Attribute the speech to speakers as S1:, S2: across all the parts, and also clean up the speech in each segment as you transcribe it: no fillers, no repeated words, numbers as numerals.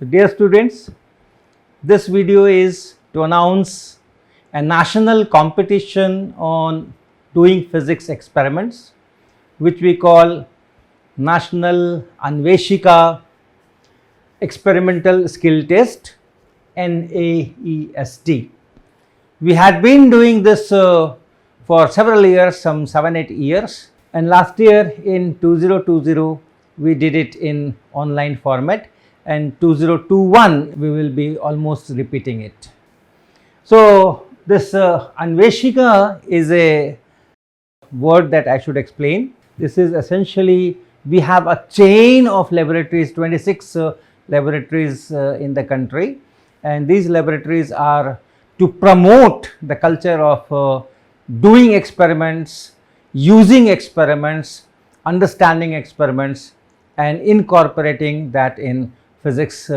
S1: So dear students, this video is to announce a national competition on doing physics experiments, which we call National Anveshika Experimental Skill Test, NAEST. We had been doing this for several years, some 7-8 years, and last year in 2020 we did it in online format, and 2021 we will be almost repeating it. So this Anveshika is a word that I should explain. This is essentially, we have a chain of laboratories, 26 laboratories in the country, and these laboratories are to promote the culture of doing experiments, using experiments, understanding experiments, and incorporating that in physics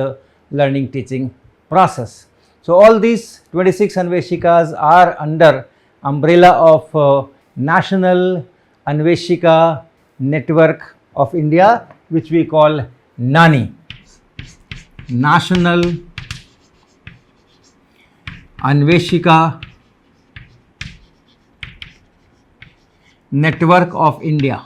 S1: learning teaching process. So all these 26 Anveshikas are under umbrella of National Anveshika Network of India, which we call NANI, National Anveshika Network of India.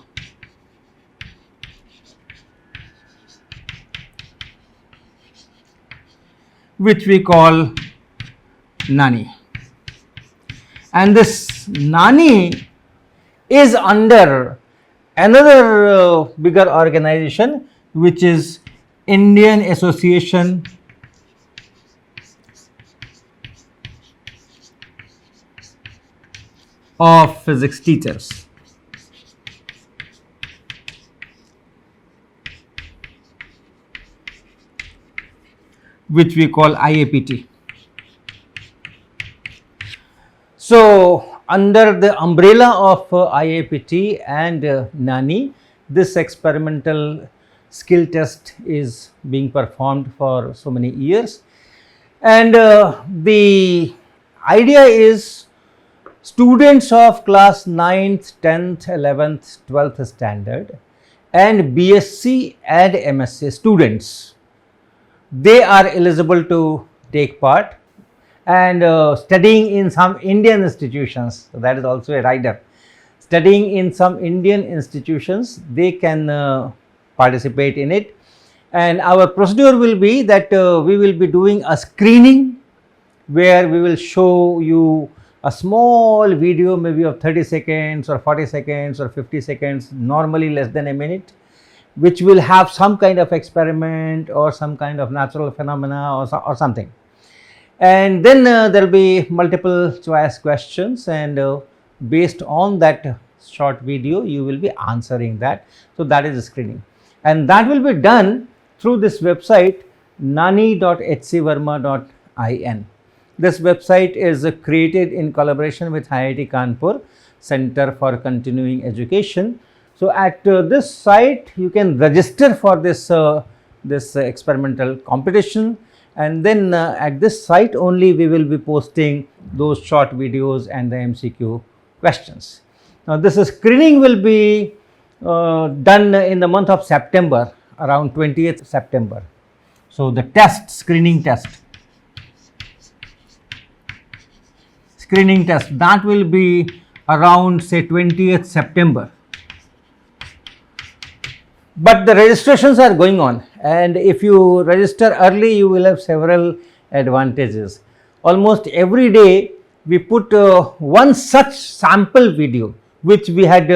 S1: Which we call NANI. And this NANI is under another bigger organization, which is Indian Association of Physics Teachers. Which we call IAPT. So under the umbrella of IAPT and NANI, this experimental skill test is being performed for so many years, and the idea is students of class 9th, 10th, 11th, 12th standard and BSc and MSc students, they are eligible to take part, and studying in some Indian institutions, so that is also a rider. Studying in some Indian institutions, they can participate in it, and our procedure will be that we will be doing a screening where we will show you a small video, maybe of 30 seconds or 40 seconds or 50 seconds, normally less than a minute, which will have some kind of experiment or some kind of natural phenomena or something. And then there will be multiple choice questions, and based on that short video you will be answering that. So that is the screening, and that will be done through this website nani.hcverma.in. This website is created in collaboration with IIT Kanpur Center for Continuing Education. So at this site you can register for this experimental competition, and then at this site only we will be posting those short videos and the MCQ questions. Now this screening will be done in the month of September, around 20th September. So the screening test that will be around say 20th September. But the registrations are going on, and if you register early you will have several advantages. Almost every day we put one such sample video which we had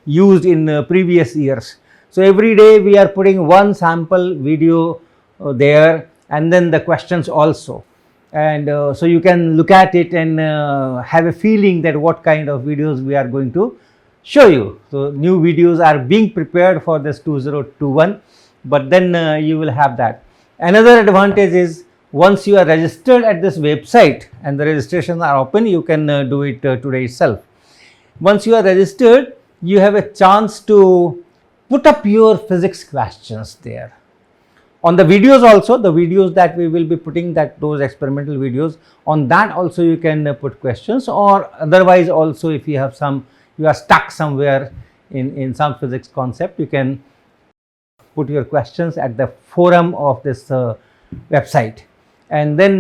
S1: used in previous years. So every day we are putting one sample video there, and then the questions also, and so you can look at it and have a feeling that what kind of videos we are going to show you. So new videos are being prepared for this 2021, but then you will have that. Another advantage is once you are registered at this website and the registrations are open, you can do it today itself. Once you are registered, you have a chance to put up your physics questions there. On the videos also, the videos that we will be putting, that those experimental videos, on that also you can put questions, or otherwise also if you have some, you are stuck somewhere in some physics concept, you can put your questions at the forum of this website. And then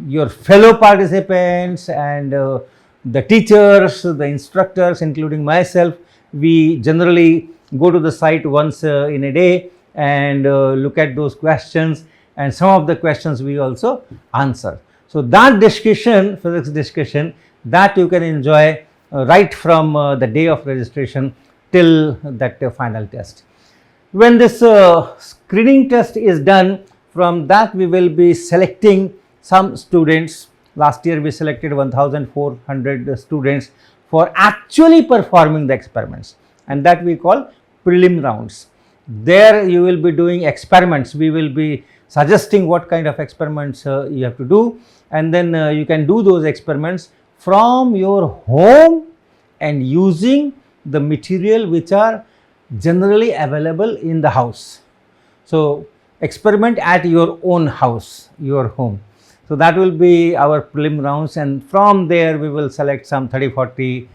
S1: your fellow participants and the teachers, the instructors, including myself, we generally go to the site once in a day and look at those questions, and some of the questions we also answer. So that discussion, physics discussion, that you can enjoy right from the day of registration till that final test. When this screening test is done, from that we will be selecting some students. Last year we selected 1400 students for actually performing the experiments, and that we call prelim rounds. There you will be doing experiments. We will be suggesting what kind of experiments you have to do, and then you can do those experiments from your home and using the material which are generally available in the house. So experiment at your own house, your home. So that will be our prelim rounds, and from there we will select some 30-40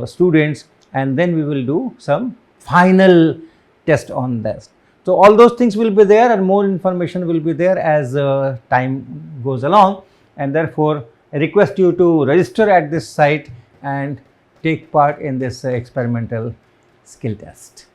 S1: students, and then we will do some final test on this. So all those things will be there, and more information will be there as time goes along, and therefore I request you to register at this site and take part in this experimental skill test.